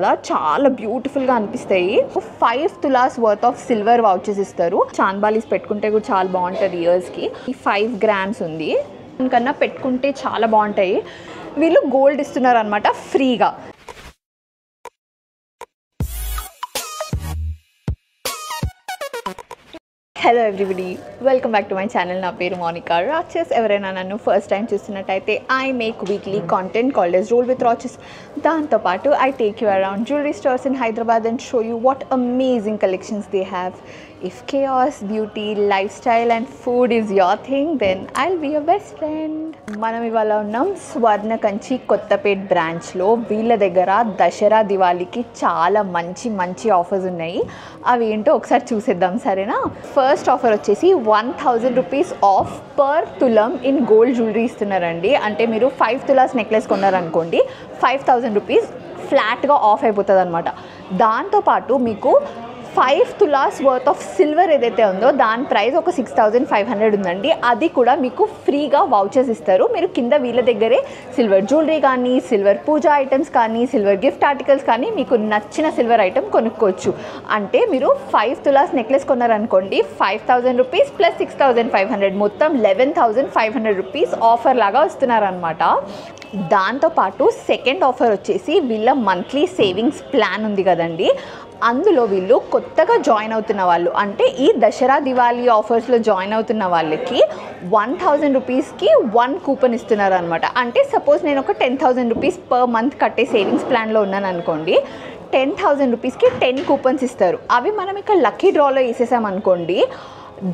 చాలా బ్యూటిఫుల్ గా అనిపిస్తాయి. 5 tolas worth of silver vouchers ఇస్తారు. చాన్బాలీస్ పెట్టుకుంటే కూడా చాలా బాగుంటుంది ఇయర్స్ కి. ఈ 5 గ్రామ్స్ ఉంది, దానికన్నా పెట్టుకుంటే చాలా బాగుంటాయి. వీళ్ళు గోల్డ్ ఇస్తున్నారు అనమాట ఫ్రీగా. Hello everybody, welcome back to my channel. నా పేరు మోనికా రాచెస్. ఎవరైనా నన్ను ఫస్ట్ టైం చూస్తున్నట్టయితే I make weekly content called as roll with Raches. దాంతోపాటు I take you around jewellery stores in Hyderabad and show you what amazing collections they have. If chaos, beauty, lifestyle and food is your thing, then I'll be your best friend. మనం ఇవాళ ఉన్నాం స్వర్ణ కంచి కొత్తపేట్ బ్రాంచ్లో. వీళ్ళ దగ్గర దసరా దివాళీకి చాలా మంచి offers ఉన్నాయి. అవి ఏంటో ఒకసారి చూసేద్దాం, సరేనా? ఫస్ట్ ఆఫర్ వచ్చేసి 1000 రూపీస్ ఆఫ్ పర్ తులం ఇన్ గోల్డ్ జ్యువెలరీ ఇస్తున్నారండి. అంటే మీరు 5 తులాస్ నెక్లెస్ కొన్నారనుకోండి, 5000 రూపీస్ ఫ్లాట్గా ఆఫ్ అయిపోతుంది అనమాట. దాంతోపాటు మీకు 5 తులాస్ వర్త్ ఆఫ్ సిల్వర్ ఏదైతే ఉందో దాని ప్రైస్ ఒక 6500 ఉందండి. అది కూడా మీకు ఫ్రీగా వౌచర్స్ ఇస్తారు. మీరు కింద వీళ్ళ దగ్గరే సిల్వర్ జ్యువెలరీ కానీ, సిల్వర్ పూజా ఐటమ్స్ కానీ, సిల్వర్ గిఫ్ట్ ఆర్టికల్స్ కానీ మీకు నచ్చిన సిల్వర్ ఐటమ్ కొనుక్కోవచ్చు. అంటే మీరు 5 తులాస్ నెక్లెస్ కొన్నారనుకోండి, 5000 రూపీస్ ప్లస్ 6500 మొత్తం 11500 రూపీస్ ఆఫర్ లాగా వస్తున్నారనమాట. దాంతోపాటు సెకండ్ ఆఫర్ వచ్చేసి వీళ్ళ మంత్లీ సేవింగ్స్ ప్లాన్ ఉంది కదండి. అందులో వీళ్ళు కొత్తగా జాయిన్ అవుతున్న వాళ్ళు, అంటే ఈ దసరా దివాళీ ఆఫర్స్లో జాయిన్ అవుతున్న వాళ్ళకి 1000 రూపీస్కి 1 కూపన్ ఇస్తున్నారు అనమాట. అంటే సపోజ్ నేను ఒక 10000 రూపీస్ పర్ మంత్ కట్టే సేవింగ్స్ ప్లాన్లో ఉన్నాను అనుకోండి, 10000 రూపీస్కి 10 కూపన్స్ ఇస్తారు. అవి మనం ఇక్కడ లక్కీ డ్రాలో వేసేసామనుకోండి,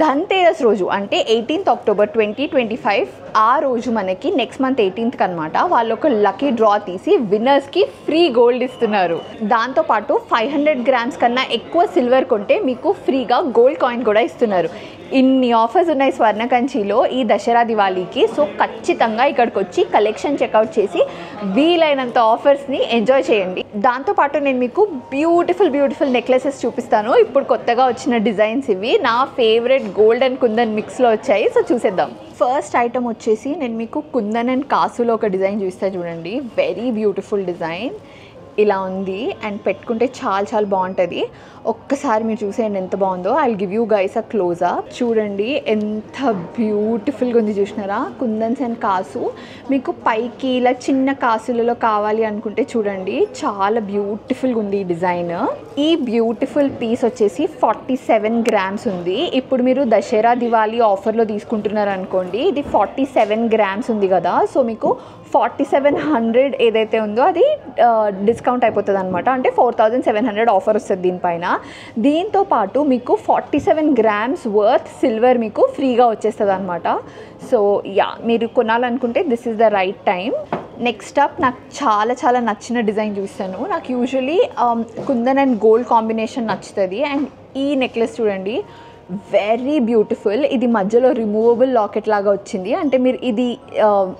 ధన్తేరస్ రోజు అంటే 18th October 2025 ఆ రోజు మనకి నెక్స్ట్ మంత్ 18th అనమాట వాళ్ళు ఒక లక్కీ డ్రా తీసి విన్నర్స్కి ఫ్రీ గోల్డ్ ఇస్తున్నారు. దాంతోపాటు 500 గ్రామ్స్ కన్నా ఎక్కువ సిల్వర్ కొంటే మీకు ఫ్రీగా గోల్డ్ కాయిన్ కూడా ఇస్తున్నారు. ఇన్ని ఆఫర్స్ ఉన్నాయి స్వర్ణ కంచిలో ఈ దసరా దివాళీకి. సో ఖచ్చితంగా ఇక్కడికి వచ్చి కలెక్షన్ చెక్అవుట్ చేసి వీలైనంత ఆఫర్స్ని ఎంజాయ్ చేయండి. దాంతోపాటు నేను మీకు బ్యూటిఫుల్ నెక్లెసెస్ చూపిస్తాను. ఇప్పుడు కొత్తగా వచ్చిన డిజైన్స్ ఇవి. నా ఫేవరెట్ గోల్డ్ అండ్ కుందన్ మిక్స్లో వచ్చాయి. సో చూసేద్దాం. ఫస్ట్ ఐటమ్ వచ్చేసి నేను మీకు కుందన్ అండ్ కాసులో ఒక డిజైన్ చూస్తా చూడండి. వెరీ బ్యూటిఫుల్ డిజైన్ ఇలా ఉంది అండ్ పెట్టుకుంటే చాలా బాగుంటుంది. ఒక్కసారి మీరు చూసేయండి ఎంత బాగుందో. I will give you guys a closeup. చూడండి ఎంత బ్యూటిఫుల్గా ఉంది, చూసినారా? కుందన్స్ అండ్ కాసు. మీకు పైకి ఇలా చిన్న కాసులలో కావాలి అనుకుంటే చూడండి చాలా బ్యూటిఫుల్గా ఉంది ఈ డిజైన్. ఈ బ్యూటిఫుల్ పీస్ వచ్చేసి 47 గ్రామ్స్ ఉంది. ఇప్పుడు మీరు దసరా దివాళీ ఆఫర్లో తీసుకుంటున్నారు అనుకోండి, ఇది 47 గ్రామ్స్ ఉంది కదా. సో మీకు 4700 ఏదైతే ఉందో అది డిస్కౌంట్ అయిపోతుంది అనమాట. అంటే 4700 ఆఫర్ వస్తుంది దీనిపైన. దీంతో పాటు మీకు 47 గ్రామ్స్ వర్త్ సిల్వర్ మీకు ఫ్రీగా వచ్చేస్తుంది అనమాట. సో యా, మీరు కొనాలనుకుంటే this is the right time. Next up నాకు చాలా నచ్చిన డిజైన్ చూస్తాను. నాకు usually kundan and gold combination నచ్చుతుంది. అండ్ ఈ నెక్లెస్ చూడండి వెరీ బ్యూటిఫుల్. ఇది మధ్యలో రిమూవబుల్ లాకెట్ లాగా వచ్చింది. అంటే మీరు ఇది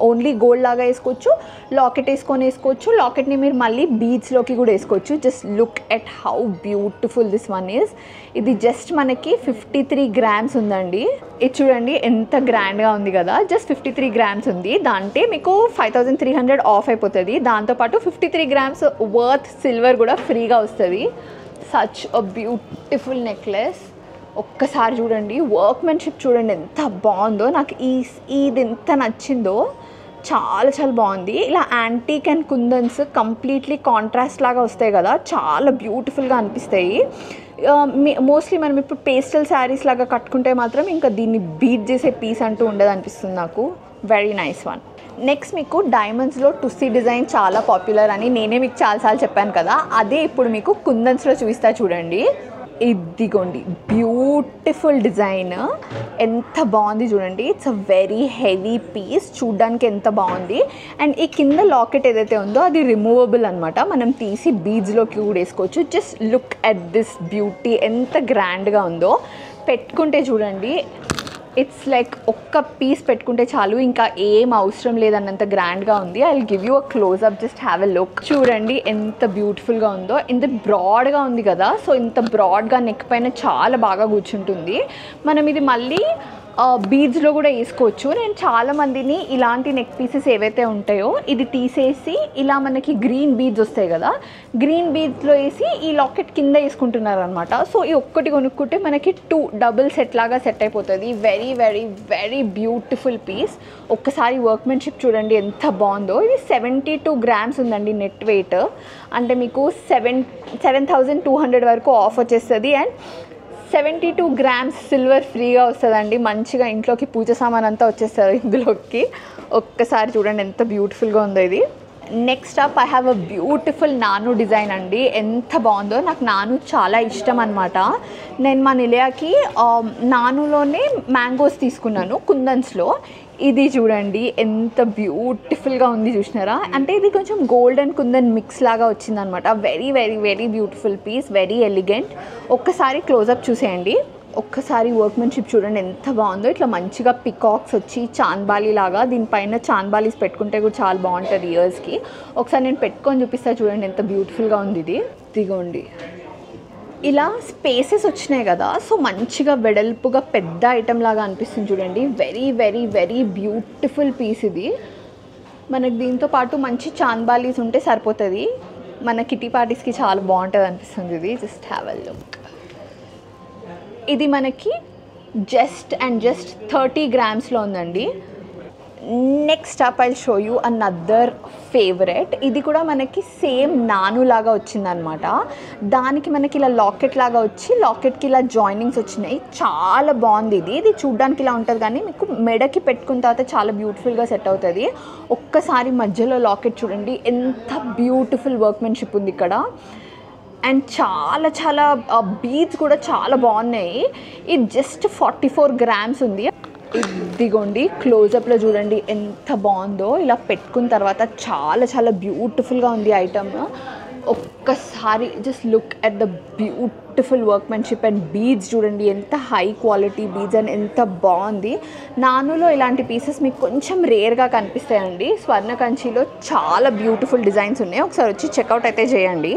ఓన్లీ గోల్డ్ లాగా వేసుకోవచ్చు, లాకెట్ వేసుకోవచ్చు. లాకెట్ని మీరు మళ్ళీ బీడ్స్లోకి కూడా వేసుకోవచ్చు. Just look at how beautiful this one is. ఇది జస్ట్ మనకి 53 గ్రామ్స్ ఉందండి. ఇది చూడండి ఎంత గ్రాండ్గా ఉంది కదా. జస్ట్ 53 గ్రామ్స్ ఉంది. దాంట్లో మీకు 5300 ఆఫ్ అయిపోతుంది. దాంతోపాటు 53 గ్రామ్స్ వర్త్ సిల్వర్ కూడా ఫ్రీగా వస్తుంది. Such a beautiful necklace. ఒక్కసారి చూడండి వర్క్మెన్షిప్ చూడండి ఎంత బాగుందో. నాకు ఇది ఎంత నచ్చిందో. చాలా బాగుంది. ఇలా antique and kundans completely contrast లాగా వస్తాయి కదా, చాలా బ్యూటిఫుల్గా అనిపిస్తాయి. మోస్ట్లీ మనం ఇప్పుడు పేస్టల్ శారీస్ లాగా కట్టుకుంటే మాత్రం ఇంకా దీన్ని బీట్ చేసే పీస్ అంటూ ఉండదు అనిపిస్తుంది నాకు. Very nice one. నెక్స్ట్ మీకు డైమండ్స్లో టుస్సీ డిజైన్ చాలా పాపులర్ అని నేనే మీకు చాలాసార్లు చెప్పాను కదా. అదే ఇప్పుడు మీకు కుందన్స్లో చూపిస్తా చూడండి. ఇదిగోండి బ్యూటిఫుల్ డిజైన్ ఎంత బాగుంది చూడండి. It's a very heavy piece, చూడ్డానికి ఎంత బాగుంది. అండ్ ఈ కింద లాకెట్ ఏదైతే ఉందో అది రిమూవబుల్ అనమాట. మనం తీసి బీడ్స్లోకి కూడా వేసుకోవచ్చు. Just look at this beauty, ఎంత గ్రాండ్గా ఉందో. పెట్టుకుంటే చూడండి ఇట్స్ లైక్ ఒక్క పీస్ పెట్టుకుంటే చాలు, ఇంకా ఏం అవసరం లేదన్నంత గ్రాండ్గా ఉంది. I will give you a closeup, just have a look. చూడండి ఎంత బ్యూటిఫుల్గా ఉందో. ఇంత బ్రాడ్గా ఉంది కదా. సో ఇంత బ్రాడ్గా నెక్ పైన చాలా బాగా కూర్చుంటుంది. మనం ఇది మళ్ళీ బీడ్స్లో కూడా వేసుకోవచ్చు. నేను చాలామందిని ఇలాంటి నెక్ పీసెస్ ఏవైతే ఉంటాయో ఇది తీసేసి ఇలా మనకి గ్రీన్ బీడ్స్ వస్తాయి కదా, గ్రీన్ బీడ్స్లో వేసి ఈ లాకెట్ కింద వేసుకుంటున్నారు అనమాట. సో ఈ ఒక్కటి కొనుక్కుంటే మనకి 2 డబుల్ సెట్ లాగా సెట్ అయిపోతుంది. Very very very beautiful piece. ఒక్కసారి వర్క్మెన్షిప్ చూడండి ఎంత బాగుందో. ఇది 72 గ్రామ్స్ ఉందండి నెట్ వెయిట్. అంటే మీకు 7,200 వరకు ఆఫ్ వచ్చేస్తుంది. అండ్ 72 గ్రామ్స్ సిల్వర్ ఫ్రీగా వస్తుందండి. మంచిగా ఇంట్లోకి పూజ సామాన్ అంతా వచ్చేస్తుంది ఇందులోకి. ఒక్కసారి చూడండి ఎంత బ్యూటిఫుల్గా ఉందో ఇది. Next up I have a beautiful నాను డిజైన్ అండి. ఎంత బాగుందో, నాకు నాను చాలా ఇష్టం అనమాట. నేను మా నిలయాకి నానులోనే మ్యాంగోస్ తీసుకున్నాను కుందన్స్లో. ఇది చూడండి ఎంత బ్యూటిఫుల్గా ఉంది, చూసినారా? అంటే ఇది కొంచెం గోల్డ్ అండ్ కుందన్ మిక్స్ లాగా వచ్చిందనమాట. Very very very beautiful piece, very elegant. ఒక్కసారి క్లోజప్ చూసేయండి. ఒక్కసారి వర్క్మెన్షిప్ చూడండి ఎంత బాగుందో. ఇట్లా మంచిగా పికాక్స్ వచ్చి చాన్బాలి లాగా, దీనిపైన చాన్బాలీస్ పెట్టుకుంటే కూడా చాలా బాగుంటుంది ఇయర్స్కి. ఒకసారి నేను పెట్టుకొని చూపిస్తా చూడండి ఎంత బ్యూటిఫుల్గా ఉంది ఇది. ఇదిగోండి ఇలా స్పేసెస్ వచ్చినాయి కదా, సో మంచిగా వెడల్పుగా పెద్ద ఐటెం లాగా అనిపిస్తుంది చూడండి. Very very very beautiful piece ఇది. మనకి దీంతో పాటు మంచి చాన్బాలీస్ ఉంటే సరిపోతుంది. మన కిటీ పార్టీస్కి చాలా బాగుంటుంది అనిపిస్తుంది ఇది. Just have a look. ఇది మనకి జస్ట్ 30 గ్రామ్స్లో ఉందండి. Next up I show you another favourite. ఇది కూడా మనకి సేమ్ నాను లాగా వచ్చిందనమాట. దానికి మనకి ఇలా లాకెట్ లాగా వచ్చి లాకెట్కి ఇలా జాయినింగ్స్ వచ్చినాయి. చాలా బాగుంది ఇది. ఇది చూడ్డానికి ఇలా ఉంటుంది కానీ మీకు మెడకి పెట్టుకున్న తర్వాత చాలా బ్యూటిఫుల్గా సెట్ అవుతుంది. ఒక్కసారి మధ్యలో లాకెట్ చూడండి ఎంత బ్యూటిఫుల్ వర్క్మెన్షిప్ ఉంది ఇక్కడ. అండ్ చాలా చాలా బీడ్స్ కూడా చాలా బాగున్నాయి. ఇది జస్ట్ 44 గ్రామ్స్ ఉంది. ఇదిగోండి క్లోజప్లో చూడండి ఎంత బాగుందో. ఇలా పెట్టుకున్న తర్వాత చాలా చాలా బ్యూటిఫుల్గా ఉంది ఐటమ్. ఒక్కసారి just look at the beautiful workmanship and beads చూడండి ఎంత హై క్వాలిటీ బీడ్స్ అండ్ ఎంత బాగుంది. నానులో ఇలాంటి పీసెస్ మీకు కొంచెం రేర్గా కనిపిస్తాయండి. స్వర్ణకంచిలో చాలా బ్యూటిఫుల్ డిజైన్స్ ఉన్నాయి. ఒకసారి వచ్చి చెక్అవుట్ అయితే చేయండి.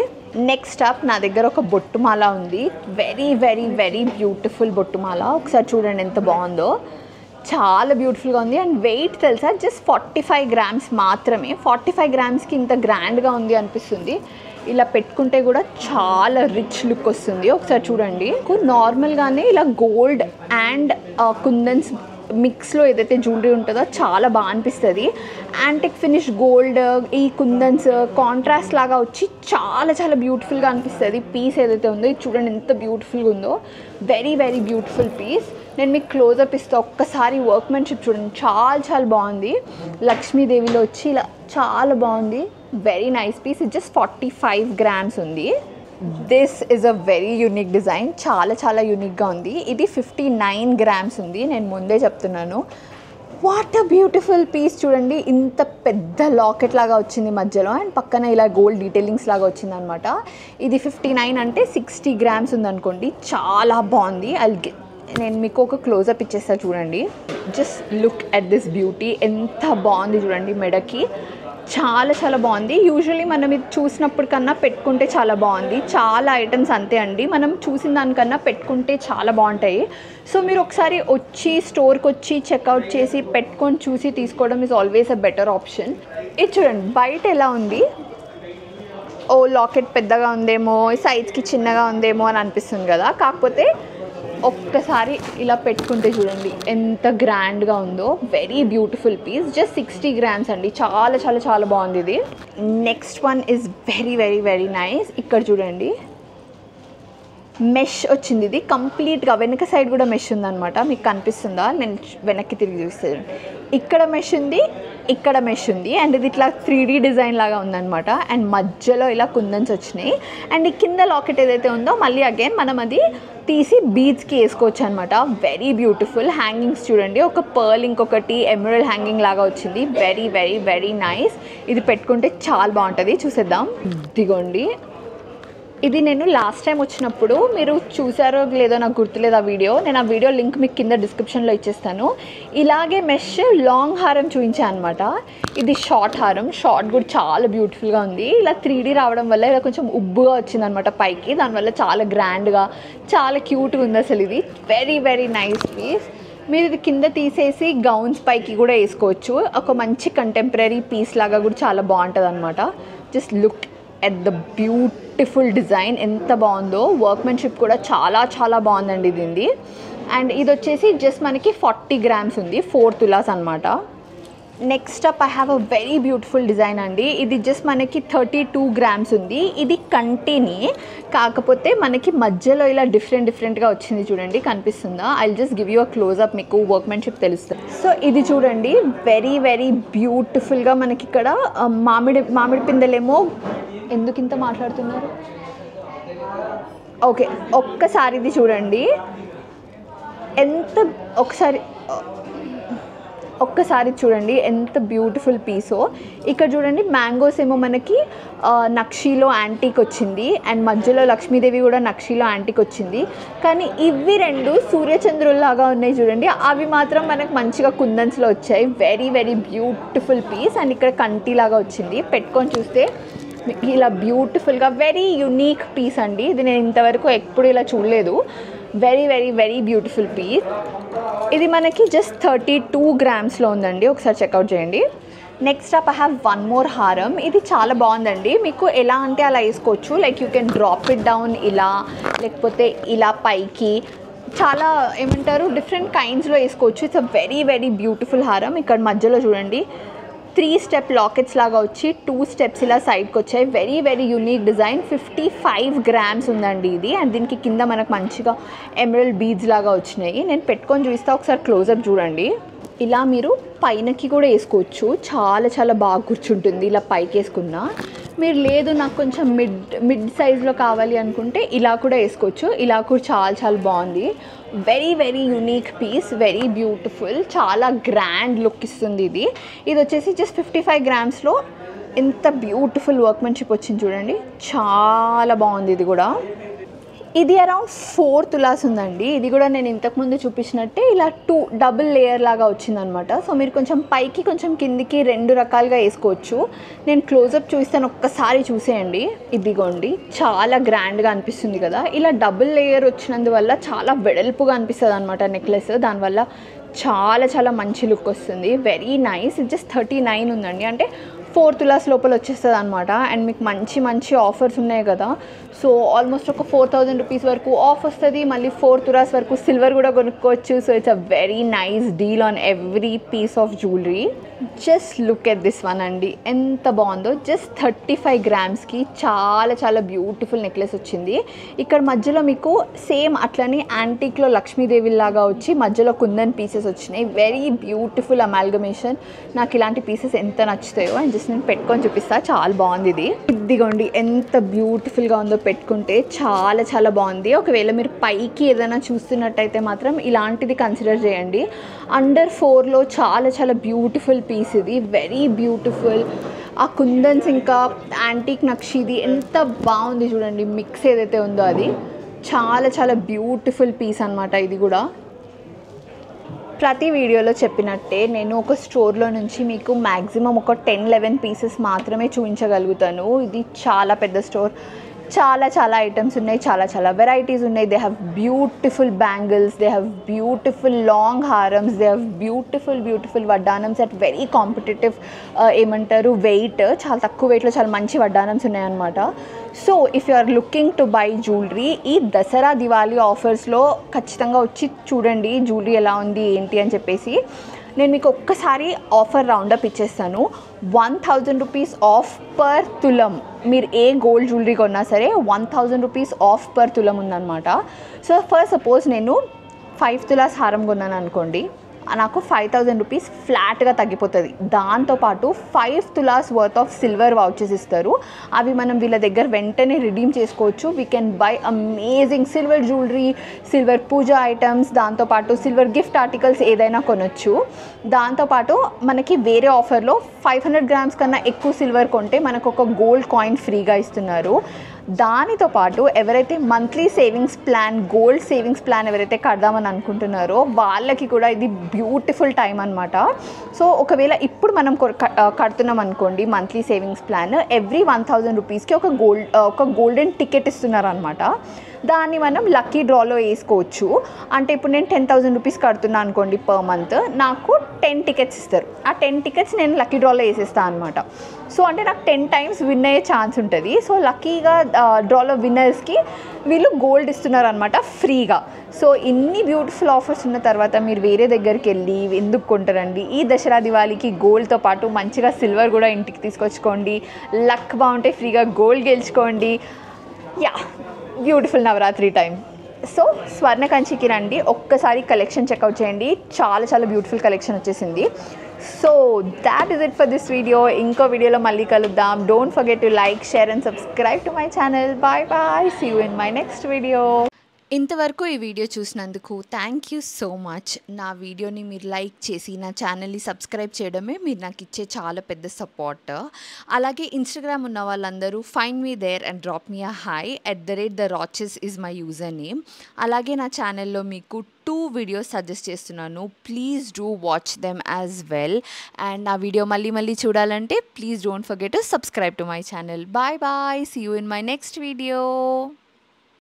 నెక్స్ట్ అప్ నా దగ్గర ఒక బొట్టుమాల ఉంది. వెరీ వెరీ వెరీ బ్యూటిఫుల్ బొట్టుమాల. ఒకసారి చూడండి ఎంత బాగుందో, చాలా బ్యూటిఫుల్గా ఉంది. అండ్ వెయిట్ తెలుసా, జస్ట్ 45 గ్రామ్స్ మాత్రమే. 45 గ్రామ్స్కి ఇంత గ్రాండ్గా ఉంది అనిపిస్తుంది. ఇలా పెట్టుకుంటే కూడా చాలా రిచ్ లుక్ వస్తుంది. ఒకసారి చూడండి. నార్మల్గానే ఇలా గోల్డ్ అండ్ కుందన్స్ మిక్స్లో ఏదైతే జ్యువెలరీ ఉంటుందో చాలా బాగా అనిపిస్తుంది. యాంటిక్ ఫినిష్ గోల్డ్ ఈ కుందన్స్ కాంట్రాస్ట్ లాగా వచ్చి చాలా చాలా బ్యూటిఫుల్గా అనిపిస్తుంది. పీస్ ఏదైతే ఉందో ఇది చూడండి ఎంత బ్యూటిఫుల్గా ఉందో. Very very beautiful piece. నేను మీకు క్లోజప్ ఇస్తాను. ఒక్కసారి వర్క్మెన్షిప్ చూడండి చాలా చాలా బాగుంది. లక్ష్మీదేవిలో వచ్చి ఇలా చాలా బాగుంది. Very nice piece. ఇది జస్ట్ 45 గ్రామ్స్ ఉంది. This is a very unique design. చాలా చాలా యూనిక్గా ఉంది. ఇది 59 గ్రామ్స్ ఉంది. నేను ముందే చెప్తున్నాను. వాట్ అ బ్యూటిఫుల్ పీస్ చూడండి. ఇంత పెద్ద లాకెట్ లాగా వచ్చింది మధ్యలో అండ్ పక్కన ఇలా గోల్డ్ డీటెయిలింగ్స్ లాగా వచ్చింది అనమాట. ఇది 59 అంటే 60 గ్రామ్స్ ఉందనుకోండి. చాలా బాగుంది. నేను మీకు ఒక క్లోజప్ ఇచ్చేస్తా చూడండి. Just look at this beauty. ఎంత బాగుంది చూడండి. మెడకి చాలా చాలా బాగుంది. యూజువల్లీ మనం ఇది చూసినప్పుడు కన్నా పెట్టుకుంటే చాలా బాగుంది. చాలా ఐటమ్స్ అంతే అండి, మనం చూసిన దానికన్నా పెట్టుకుంటే చాలా బాగుంటాయి. సో మీరు ఒకసారి వచ్చి స్టోర్కి వచ్చి చెక్అవుట్ చేసి పెట్టుకొని చూసి తీసుకోవడం is always a better option. ఇది చూడండి బయట ఎలా ఉంది. ఓ లాకెట్ పెద్దగా ఉందేమో, సైజ్కి చిన్నగా ఉందేమో అని అనిపిస్తుంది కదా. కాకపోతే ఒక్కసారి ఇలా పెట్టుకుంటే చూడండి ఎంత గ్రాండ్గా ఉందో. Very beautiful piece. Just 60 grams అండి. చాలా చాలా చాలా బాగుంది ఇది. Next one is very very very nice. ఇక్కడ చూడండి మెష్ వచ్చింది. ఇది కంప్లీట్గా వెనక సైడ్ కూడా మెష్ ఉందన్నమాట. మీకు కనిపిస్తుందా? నేను వెనక్కి తిరిగి చూస్తాను. ఇక్కడ మెష్ ఉంది, ఇక్కడ మెష్ ఉంది. అండ్ ఇది ఇట్లా 3D డిజైన్ లాగా ఉందన్నమాట. అండ్ మధ్యలో ఇలా కుందన్స్ వచ్చినాయి. అండ్ ఈ కింద లాకెట్ ఏదైతే ఉందో మళ్ళీ అగైన్ మనం అది తీసి బీడ్స్కి వేసుకోవచ్చు అనమాట. Very beautiful. హ్యాంగింగ్స్ చూడండి. ఒక పర్ల్ ఇంకొకటి ఎమరల్డ్ హ్యాంగింగ్ లాగా వచ్చింది. Very very very nice. ఇది పెట్టుకుంటే చాలా బాగుంటుంది. చూసేద్దాం. ఇదిగోండి. ఇది నేను లాస్ట్ టైం వచ్చినప్పుడు మీరు చూసారో లేదో నాకు గుర్తులేదు ఆ వీడియో. నేను ఆ వీడియో లింక్ మీకు కింద డిస్క్రిప్షన్లో ఇచ్చేస్తాను. ఇలాగే మెష్ లాంగ్ హారం చూపించాను అనమాట. ఇది షార్ట్ హారం. షార్ట్ కూడా చాలా బ్యూటిఫుల్గా ఉంది. ఇలా 3D రావడం వల్ల ఇలా కొంచెం ఉబ్బుగా వచ్చిందనమాట పైకి. దానివల్ల చాలా గ్రాండ్గా చాలా క్యూట్గా ఉంది అసలు. ఇది వెరీ వెరీ నైస్ పీస్. మీరు ఇది కింద తీసేసి గౌన్స్ పైకి కూడా వేసుకోవచ్చు. ఒక మంచి కంటెంపరీ పీస్ లాగా కూడా చాలా బాగుంటుంది అనమాట. Just look at the beautiful design, ఎంత బాగుందో. వర్క్మెన్షిప్ కూడా చాలా చాలా బాగుందండి దీనిది. అండ్ ఇది వచ్చేసి జస్ట్ మనకి 40 grams ఉంది, 4 తులాస్ అనమాట. Next up I have a very beautiful design అండి. ఇది జస్ట్ మనకి 32 grams ఉంది. ఇది కంటిని, కాకపోతే మనకి మధ్యలో ఇలా డిఫరెంట్గా వచ్చింది చూడండి, కనిపిస్తుందా? I just give you a close up, మీకు వర్క్మెన్షిప్ తెలుస్తుంది. సో ఇది చూడండి, వెరీ వెరీ బ్యూటిఫుల్గా మనకి ఇక్కడ మామిడి పిందెలేమో. ఎందుకు ఇంత మాట్లాడుతున్నారు? ఓకే, ఒక్కసారి ఇది చూడండి ఎంత, ఒక్కసారి చూడండి ఎంత బ్యూటిఫుల్ పీసో. ఇక్కడ చూడండి మ్యాంగోస్ ఏమో మనకి నక్షీలో యాంటీక్ వచ్చింది, అండ్ మధ్యలో లక్ష్మీదేవి కూడా నక్షీలో యాంటీక్ వచ్చింది. కానీ ఇవి రెండు సూర్యచంద్రుల్లాగా ఉన్నాయి చూడండి, అవి మాత్రం మనకు మంచిగా కుందన్స్లో వచ్చాయి. Very very beautiful piece. And ఇక్కడ కంటిలాగా వచ్చింది, పెట్టుకొని చూస్తే ఇలా బ్యూటిఫుల్గా వెరీ యునీక్ పీస్ అండి. ఇది నేను ఇంతవరకు ఎప్పుడు ఇలా చూడలేదు. Very very very beautiful piece. ఇది మనకి జస్ట్ 32 grams-లో ఉందండి, ఒకసారి చెక్అవుట్ చేయండి. Next up I have one more హారం. ఇది చాలా బాగుందండి, మీకు ఎలా అంటే అలా వేసుకోవచ్చు. Like you can drop it down ఇలా, లేకపోతే ఇలా పైకి, చాలా ఏమంటారు డిఫరెంట్ కైండ్స్లో వేసుకోవచ్చు. It's a very very beautiful హారం. ఇక్కడ మధ్యలో చూడండి 3 step లాకెట్స్ లాగా వచ్చి 2 steps ఇలా సైడ్కి వచ్చాయి. Very very unique design. 55 grams ఉందండి ఇది. అండ్ దీనికి కింద మనకు మంచిగా ఎమరల్డ్ బీడ్స్ లాగా వచ్చినాయి. నేను పెట్టుకొని చూపిస్తా, ఒకసారి క్లోజప్ చూడండి. ఇలా మీరు పైనకి కూడా వేసుకోవచ్చు, చాలా చాలా బాగా కూర్చుంటుంది ఇలా పైకి వేసుకున్నా. మీరు లేదు నాకు కొంచెం మిడ్ సైజ్లో కావాలి అనుకుంటే ఇలా కూడా వేసుకోవచ్చు. ఇలా కూడా చాలా చాలా బాగుంది. Very very unique piece, very beautiful, చాలా గ్రాండ్ లుక్ ఇస్తుంది ఇది. ఇది వచ్చేసి జస్ట్ 55 grams-లో ఎంత బ్యూటిఫుల్ వర్క్మెన్షిప్ వచ్చింది చూడండి, చాలా బాగుంది. ఇది కూడా ఇది అరౌండ్ 4 తులాస్ ఉందండి. ఇది కూడా నేను ఇంతకుముందు చూపించినట్టే ఇలా 2 డబుల్ లేయర్ లాగా వచ్చిందనమాట. సో మీరు కొంచెం పైకి కొంచెం కిందికి 2 రకాలుగా వేసుకోవచ్చు. నేను క్లోజప్ చూస్తాను, ఒక్కసారి చూసేయండి. ఇదిగోండి, చాలా గ్రాండ్గా అనిపిస్తుంది కదా. ఇలా డబుల్ లేయర్ వచ్చినందువల్ల చాలా వెడల్పుగా అనిపిస్తుంది అనమాట నెక్లెస్. దానివల్ల చాలా చాలా మంచి లుక్ వస్తుంది. Very nice. ఇది జస్ట్ 39 ఉందండి, అంటే 4 తులాస్ లోపల వచ్చేస్తుంది అనమాట. అండ్ మీకు మంచి మంచి ఆఫర్స్ ఉన్నాయి కదా, సో ఆల్మోస్ట్ ఒక 4000 రూపీస్ వరకు ఆఫ్ వస్తుంది. మళ్ళీ 4 తులాస్ వరకు సిల్వర్ కూడా కొనుక్కోవచ్చు. So it's a very nice deal on every piece of jewellery. Just look at this one అండి, ఎంత బాగుందో. జస్ట్ 35 grams-కి చాలా చాలా బ్యూటిఫుల్ నెక్లెస్ వచ్చింది. ఇక్కడ మధ్యలో మీకు సేమ్ అట్లనే యాంటీక్లో లక్ష్మీదేవి లాగా వచ్చి మధ్యలో కుందన్ పీసెస్ వచ్చినాయి. Very beautiful amalgamation. నాకు ఇలాంటి పీసెస్ ఎంత నచ్చుతాయో అండ్ జస్ట్ నేను పెట్టుకొని చూపిస్తా, చాలా బాగుంది ఇది. ఇదిగోండి ఎంత బ్యూటిఫుల్గా ఉందో, పెట్టుకుంటే చాలా చాలా బాగుంది. ఒకవేళ మీరు పైకి ఏదైనా చూస్తున్నట్టయితే మాత్రం ఇలాంటిది కన్సిడర్ చేయండి. అండర్ 4లో చాలా చాలా బ్యూటిఫుల్ పీస్ ఇది, వెరీ బ్యూటిఫుల్. ఆ కుందన్స్ ఇంకా యాంటీక్ నక్షీది ఎంత బాగుంది చూడండి, మిక్స్ ఏదైతే ఉందో అది చాలా చాలా బ్యూటిఫుల్ పీస్ అనమాట. ఇది కూడా ప్రతి వీడియోలో చెప్పినట్టే నేను ఒక స్టోర్లో నుంచి మీకు మ్యాక్సిమం ఒక 10-11 పీసెస్ మాత్రమే చూపించగలుగుతాను. ఇది చాలా పెద్ద స్టోర్, చాలా చాలా ఐటమ్స్ ఉన్నాయి, చాలా చాలా వెరైటీస్ ఉన్నాయి. They have beautiful bangles, they have beautiful long హారమ్స్, దే హ్యావ్ బ్యూటిఫుల్ వడ్డానమ్స్ అట్ వెరీ కాంపిటేటివ్ ఏమంటారు వెయిట్, చాలా తక్కువ వెయిట్లో చాలా మంచి వడ్డానమ్స్ ఉన్నాయన్నమాట. So if you are looking to buy jewellery, ఈ దసరా దివాళీ ఆఫర్స్లో ఖచ్చితంగా వచ్చి చూడండి జ్యువెలరీ ఎలా ఉంది ఏంటి అని చెప్పేసి. నేను మీకు ఒక్కసారి ఆఫర్ రౌండప్ ఇచ్చేస్తాను. 1000 రూపీస్ ఆఫ్ పర్ తులం. మీరు ఏ గోల్డ్ జ్యువెలరీ కొన్నా సరే 1000 రూపీస్ ఆఫ్ పర్ తులం ఉందన్నమాట. సో ఫర్ సపోజ్ నేను 5 తులాస్ హారం కొన్నాను అనుకోండి, నాకు 5000 రూపీస్ ఫ్లాట్గా తగ్గిపోతుంది. దాంతోపాటు 5 tolas worth of silver vouchers ఇస్తారు. అవి మనం వీళ్ళ దగ్గర వెంటనే రిడీమ్ చేసుకోవచ్చు. We can buy amazing silver jewellery, silver puja items, దాంతోపాటు సిల్వర్ గిఫ్ట్ ఆర్టికల్స్ ఏదైనా కొనొచ్చు. దాంతోపాటు మనకి వేరే ఆఫర్లో 500 grams కన్నా ఎక్కువ సిల్వర్ కొంటే మనకు ఒక గోల్డ్ కాయిన్ ఫ్రీగా ఇస్తున్నారు. దానితో పాటు ఎవరైతే monthly savings plan, gold savings plan ఎవరైతే కడదామని అనుకుంటున్నారో వాళ్ళకి కూడా ఇది బ్యూటిఫుల్ టైం అనమాట. సో ఒకవేళ ఇప్పుడు మనం కడుతున్నాం అనుకోండి మంత్లీ సేవింగ్స్ ప్లాన్, ఎవ్రీ 1000 రూపీస్కి ఒక గోల్డెన్ టికెట్ ఇస్తున్నారు అనమాట. దాన్ని మనం లక్కీ డ్రాలో వేసుకోవచ్చు. అంటే ఇప్పుడు నేను 10,000 రూపీస్ కడుతున్నాను అనుకోండి పర్ మంత్, నాకు 10 టికెట్స్ ఇస్తారు. ఆ 10 టికెట్స్ నేను లక్కీ డ్రాలో వేసేస్తాను అనమాట. సో అంటే నాకు 10 టైమ్స్ విన్ అయ్యే ఛాన్స్ ఉంటుంది. సో లక్కీగా డ్రాలో విన్నర్స్కి వీళ్ళు గోల్డ్ ఇస్తున్నారు అనమాట ఫ్రీగా. సో ఇన్ని బ్యూటిఫుల్ ఆఫర్స్ ఉన్న తర్వాత మీరు వేరే దగ్గరికి వెళ్ళి ఎందుకు కొంటారండి? ఈ దసరా దివాళీకి గోల్డ్తో పాటు మంచిగా సిల్వర్ కూడా ఇంటికి తీసుకొచ్చుకోండి. లక్ బాగుంటే ఫ్రీగా గోల్డ్ గెలుచుకోండి. Yeah, beautiful Navratri time. So స్వర్ణకంచికి రండి, ఒక్కసారి కలెక్షన్ చెక్అవుట్ చేయండి. చాలా చాలా బ్యూటిఫుల్ కలెక్షన్ వచ్చేసింది. So that is it for this video. ఇంకో వీడియోలో మళ్ళీ కలుద్దాం. Don't forget to like, share and subscribe to my channel. Bye bye, see you in my next video. ఇంతవరకు ఈ వీడియో చూసినందుకు థ్యాంక్ యూ సో మచ్. నా వీడియోని మీరు లైక్ చేసి నా ఛానల్ని సబ్స్క్రైబ్ చేయడమే మీరు నాకు ఇచ్చే చాలా పెద్ద సపోర్ట్. అలాగే ఇన్స్టాగ్రామ్ ఉన్న వాళ్ళందరూ find me there and drop me a hi @theRoches is my user name. అలాగే నా ఛానల్లో మీకు 2 వీడియోస్ సజెస్ట్ చేస్తున్నాను. Please do watch them as well. And నా వీడియో మళ్ళీ చూడాలంటే please don't forget to subscribe to my channel. Bye bye, see you in my next video.